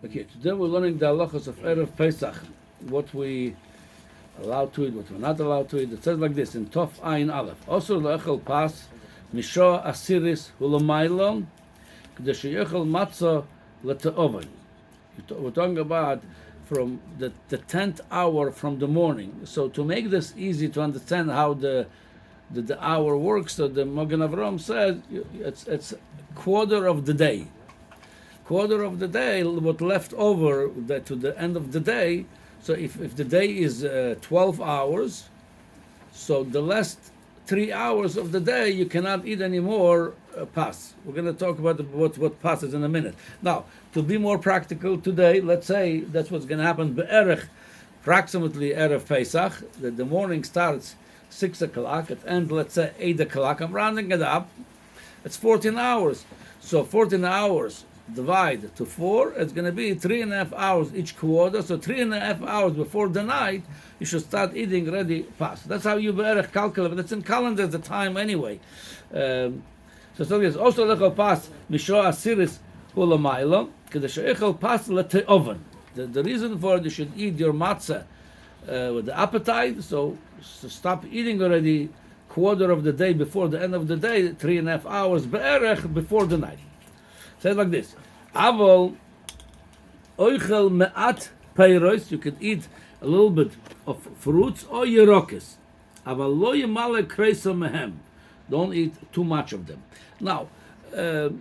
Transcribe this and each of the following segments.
Okay, today we're learning the halachas of erev Pesach, what we allowed to eat, what we're not allowed to eat. It says like this in Tov Ayin Aleph. Also le'echel pas misho asiris u'lamailom k'day she'yechel matzah le'te'oven. We're talking about from the 10th hour from the morning. So to make this easy to understand how the hour works, so the Magen Avraham says it's quarter of the day. Quarter of the day, what left over to the end of the day. So if the day is 12 hours, so the last 3 hours of the day you cannot eat any more pas. We're going to talk about what pas is in a minute. Now, to be more practical today, let's say that's what's going to happen. Be'erech, approximately erev Pesach, the morning starts 6 o'clock, it ends, let's say, 8 o'clock. I'm rounding it up. It's 14 hours. So 14 hours divide to 4, it's going to be 3.5 hours each quarter. So 3.5 hours before the night, you should start eating ready pas. That's how you be'erech calculate. But it's in calendar the time anyway. So it's also lechol pas misho asiris ulamaylo k'day she'echel pas le'te'oven. The reason for it, you should eat your matzah with the appetite. So stop eating already quarter of the day before the end of the day, 3.5 hours be'erech before the night. Says like this: Aval oichel me'at peiros. You can eat a little bit of fruits or yerokes. Aval lo yemale kreisa mehem. Don't eat too much of them. Now, the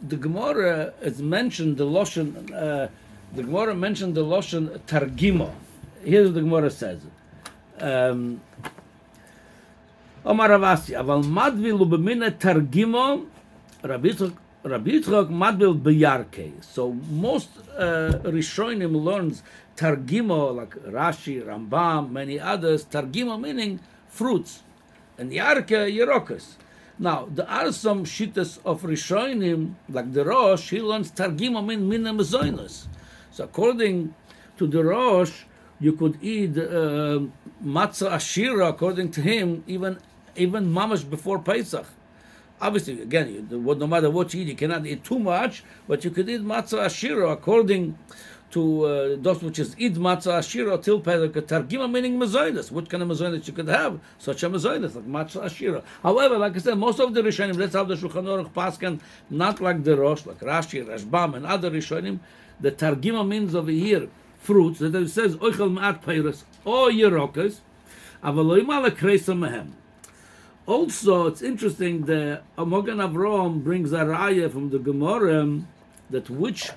Gemara has mentioned the lashon. The Gemara mentioned the lashon targimo. Here's what the Gemara says. Omar Ravasi, aval madvil ubemine targimo, Rabbi Yitzchak madbil b'yarkei. So most Rishonim learns targimo, like Rashi, Rambam, many others. Targimo meaning fruits, and yarke yerokas. Now there are some shittas of Rishonim, like the Rosh. He learns targimo mean mina mezoinus. So according to the Rosh, you could eat matzah ashira. According to him, even mamash before Pesach. Obviously, again, no matter what you eat, you cannot eat too much, but you could eat matzah ashira according to those which is eat matzah ashira till Pesach. Targima meaning mezoinus. What kind of mezoinus you could have? Such a mezoinus like matzah ashira. However, like I said, most of the Rishonim, that's how the Shulchan Aruch paskan, not like the Rosh, like Rashi, Rashbam, and other Rishonim. The targima means over here fruits. That it says oichel ma'at peiros or yerokas, aval lo yimale kreisa mehem. Also, it's interesting, the Magen Avraham brings a raya from the Gemara that which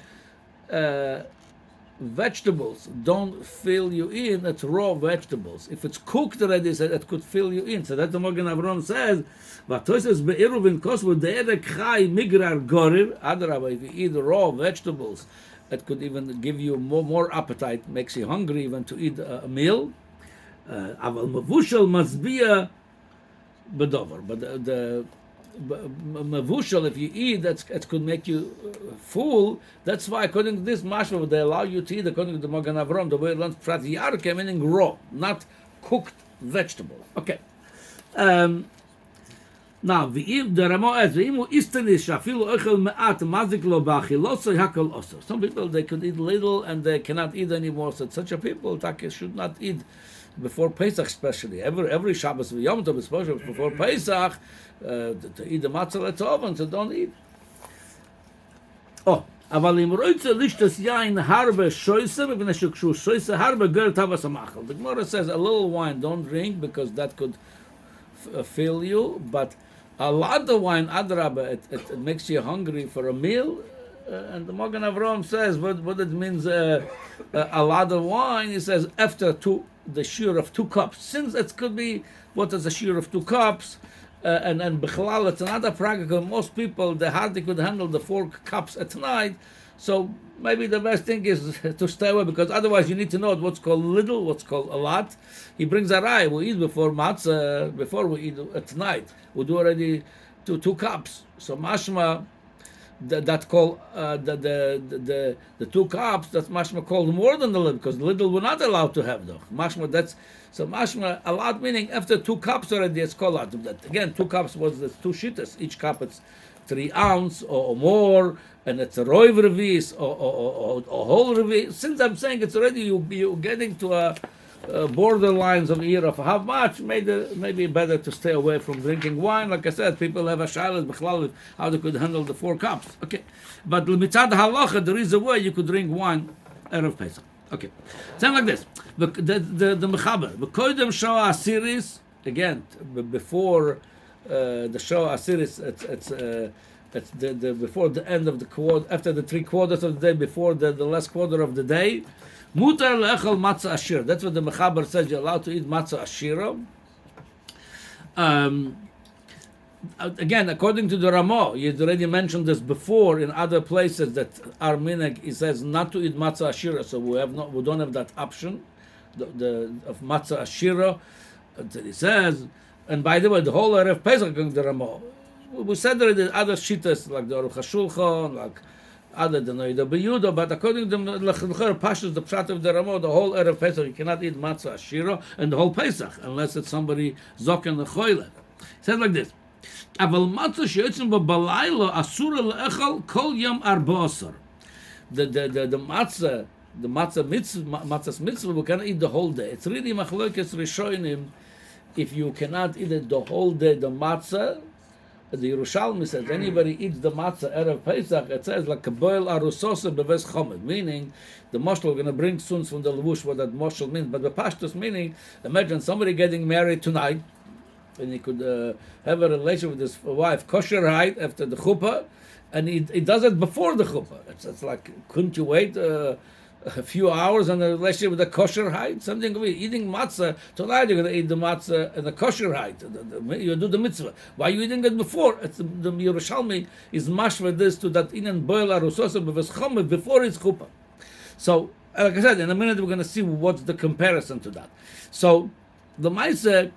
vegetables don't fill you in, it's raw vegetables. If it's cooked already, so it could fill you in. So that the Magen Avraham says, Vatoises be'iruvin kosvu de'erek chai migrar gorir, adarabah, if you eat raw vegetables, it could even give you more appetite, makes you hungry even to eat a meal. Aval mavushal masbia bedover, but the mavushal, if you eat, it could make you full. That's why, according to this mashma, they allow you to eat, according to the Magen Avraham, the way it learns prat yarke, meaning raw, not cooked vegetable. Okay. Now, the Ramo adds, some people, they could eat little and they cannot eat anymore. So such a people should not eat before Pesach, especially. Every Shabbos, Yom Tov, especially before Pesach, to eat the matzah le'toven, so don't eat. Oh, אבל אם רוצה לשתות יין הרבה שויסה, מפני שכשהוא שויסה הרבה גר טבעס המאכל. The Gemara says a little wine don't drink because that could fill you, but a lot of wine, adrabah, it makes you hungry for a meal. And the Magen Avraham says what it means, a lot of wine. He says after the shiur of 2 cups. Since it could be what is a shiur of 2 cups, and bichlal, it's another practical. Most people, they hardly could handle the 4 cups at night. So maybe the best thing is to stay away, because otherwise you need to know what's called little, what's called a lot. He brings a rye. We eat before matzah, before we eat at night. We do already 2 cups. So mashma, that called the 2 cups. That's mashma called more than the little, because little we're not allowed to have though. Mashma mashma a lot, meaning after 2 cups already it's called a lot. That again, 2 cups was the 2 shittas. Each cup it's 3 ounce or more, and it's a roiv revis or whole revis. Since I'm saying it's already you're getting to a borderlines of erev of how much, maybe better to stay away from drinking wine. Like I said, people have a shaila b'chlal how they could handle the 4 cups. Okay, but mitzad halacha, there is a way you could drink wine erev Pesach. Okay, sound like this. The mechaber, the koydem shoa asiris, again before the shoa asiris, it's the before the end of the quarter, after the 3/4 of the day, before the last quarter of the day. Mutar le'echel matzah ashir. That's what the mechaber says. You're allowed to eat matzah ashira. Again, according to the Ramah, you already mentioned this before in other places that our minhag, he says not to eat matzah ashira, so we don't have that option, of matzah ashira. He says, and by the way, the whole erev Pesach according to the Ramah. We said there are other shittas like the Aruch HaShulchan, like other than the Beyuda, but according to the Pashas, the Pshat of the Ramah, the whole erev Pesach you cannot eat matzah ashira and the whole Pesach unless it's somebody zoken the choyle. He says like this. Aval matzah sheyotzim b'balayla asura le'echal kol yom arba'asar. The matzah's mitzvah, we cannot eat the whole day. It's really machlokes rishonim if you cannot eat it the whole day, the matzah. The Yerushalmi says anybody eats the matzah erev Pesach, it says like kaboil arusosa beves chomed, meaning the moshel we're going to bring soon from the levush what that moshel means. But the pashtus meaning, imagine somebody getting married tonight, and he could have a relation with his wife kosher right after the chuppah, and he does it before the chuppah. It's like, couldn't you wait a few hours on the relationship with the kosher height? Something could be eating matzah tonight. You're going to eat the matzah and the kosher height. You do the mitzvah. Why are you eating it before? It's the Yerushalmi is mashva this to that in and boil arusosa b'ves chomed before his chuppah. So, like I said, in a minute we're going to see what's the comparison to that. So, the Maisa,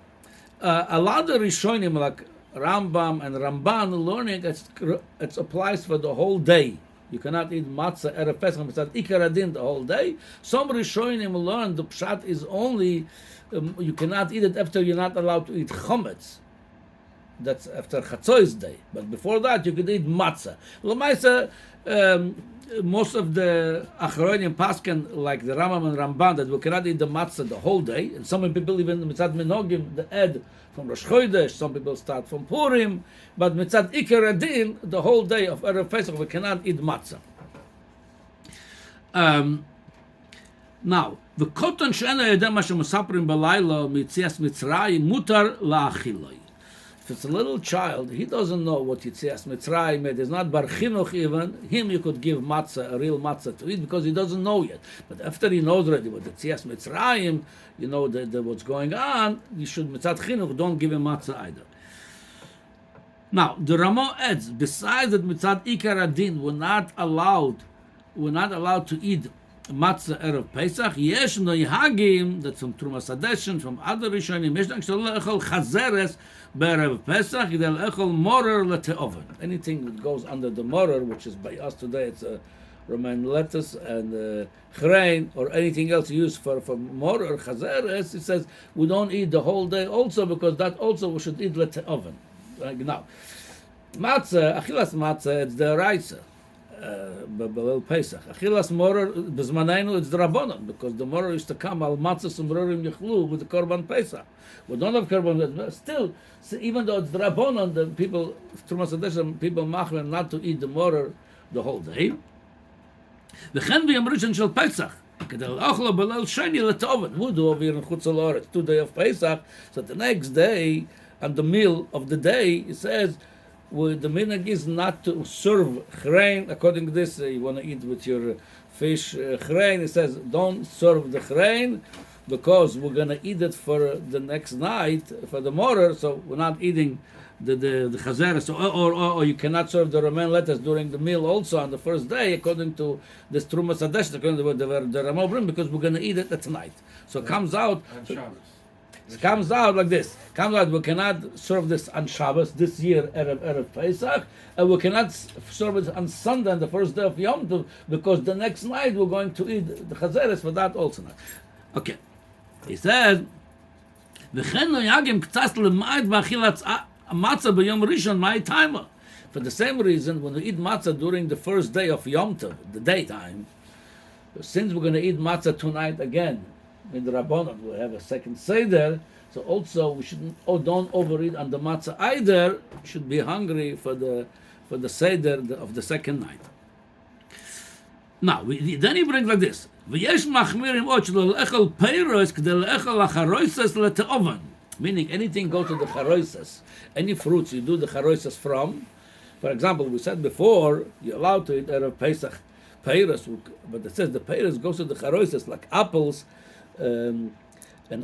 a lot of Rishonim like Rambam and Ramban learning it applies for the whole day. You cannot eat matzah erev Pesach mitzad ikar adin the whole day. Some Rishonim learn the pshat is only you cannot eat it after you're not allowed to eat chometz. That's after Chatzois day. But before that you could eat matzah. L'maisa, most of the Acharonim Paskin, like the Rambam and Ramban, that we cannot eat the matzah the whole day. And some people even mitzad minogim the ed from Rosh Chodesh. Some people start from Purim, but mitzad Iker Adin the whole day of erev Pesach we cannot eat matzah. Now the koton she'ena yedem mashem musaprim balaylo mitzias Mitzrayim mutar la'achiloi. If it's a little child, he doesn't know what Yitzias Mitzrayim is. There's not bar chinuch even. Him you could give matzah, a real matzah to eat because he doesn't know yet. But after he knows already what Yitzias Mitzrayim, you know what's going on, you should mitzat chinuch, don't give him matzah either. Now, the Ramah adds, besides that mitzat ikar adin, we're not allowed to eat matzah erev Pesach. Yesh noihagim, that's from Trumas Hadeshen, from other Rishonim, yesh noishal echol chazeres be'erev Pesach, yidel echol morer lete'oven. Anything that goes under the morer, which is by us today, it's a romaine lettuce and chrein, or anything else used for morer, chazeres, it says we don't eat the whole day also, because that also we should eat lete'oven. Now, matzah, achilas matzah, it's the raisa. B'leil Pesach. Achilas morer b'zmanenu it's the rabbanon, because the morer used to come al matzah sumrorim yechlu with the korban Pesach. We don't have korban. Still, so even though it's the rabbanon, the people Trumas Hadeshen people machmer not to eat the morer the whole day. V'chen b'yom rishon shel Pesach. Kedel achlo b'leil sheni le'toven. We do over here in Chutz La'aretz 2 days of Pesach. So the next day, on the meal of the day, it says, the minhag is not to serve chrein. According to this, you want to eat with your fish chrein. It says don't serve the chrein because we're going to eat it for the next night for the morer. So we're not eating the chazer. So or you cannot serve the romaine lettuce during the meal also on the first day, according to this Trumas Hadeshen, according to what the Ramah bring, because we're going to eat it at night. So it comes out. It comes out like this. Comes out we cannot serve this on Shabbos this year erev Pesach, and we cannot serve it on Sunday, on the first day of Yom Tov, because the next night we're going to eat the chazeres for that also. Okay, he says, "V'chen no yagim k'tzas l'mayit b'achilat matzah b'yom rishon my timer." For the same reason, when we eat matzah during the first day of Yom Tov, the daytime, since we're going to eat matzah tonight again, in the Rabbanon, we have a second Seder, so also we shouldn't, don't overeat on the matzah either, should be hungry for the Seder of the second night. Now, then he brings like this. Meaning anything goes to the charoises. Any fruits you do the charoises from. For example, we said before, you're allowed to eat erev Pesach peiros, but it says the peiros goes to the charoises, like apples and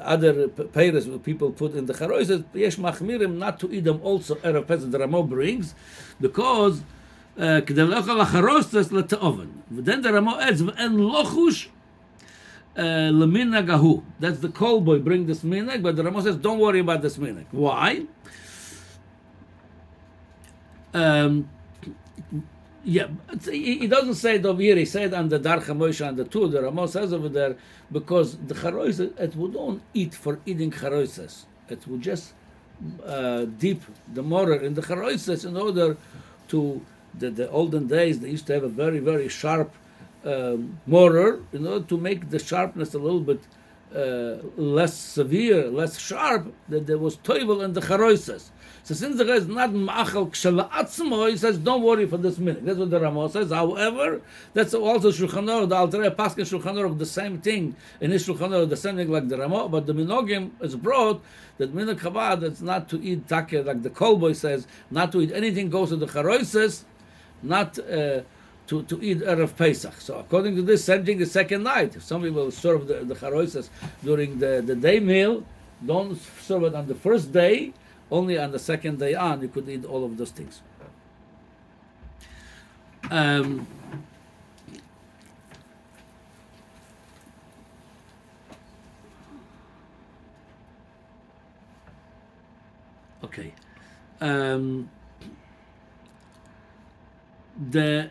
other peiros people put in the charoises. Yesh machmirim not to eat them also erev Pesach. The Ramo brings because then the Ramo adds and lochush leminagahu. That's the call boy bring this minag, but the Ramo says don't worry about this minag. Why? He doesn't say it over here. He said on the Darcha Moshe and the two. The Ramo says over there because the charoises it would don't eat for eating charoises. It would just dip the mortar in the charoises in order to the olden days. They used to have a very very sharp mortar in order to make the sharpness a little bit less severe, less sharp. That there was toivel in the charoises. So since the guy is not ma'achal k'shala'atzmo, he says, don't worry for this minute. That's what the Ramo says. However, that's also Shulchan Aruch, the Alter Rebbe Paskin Shulchan Aruch, the same thing in his Shulchan Aruch, the same thing like the Ramo, but the Minogim is brought that Minag Chabad, it's not to eat takeh, like the Kolboy says, not to eat anything goes to the charoises, not to eat erev Pesach. So according to this, same thing the second night. If some people serve the charoises during the day meal, don't serve it on the first day. Only on the second day on, you could eat all of those things. Okay. Then the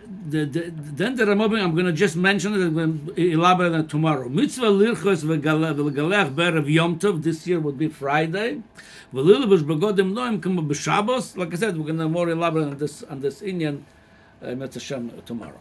Ramobim, I'm going to just mention it and we'll elaborate on it tomorrow. Mitzvah lirchos v'galech be'erev Yom Tov. This year would be Friday. V'lilbush begodim noim k'mo b'Shabbos. Like I said, we're going to more elaborate on this Inyan Mitzvah Hashem tomorrow.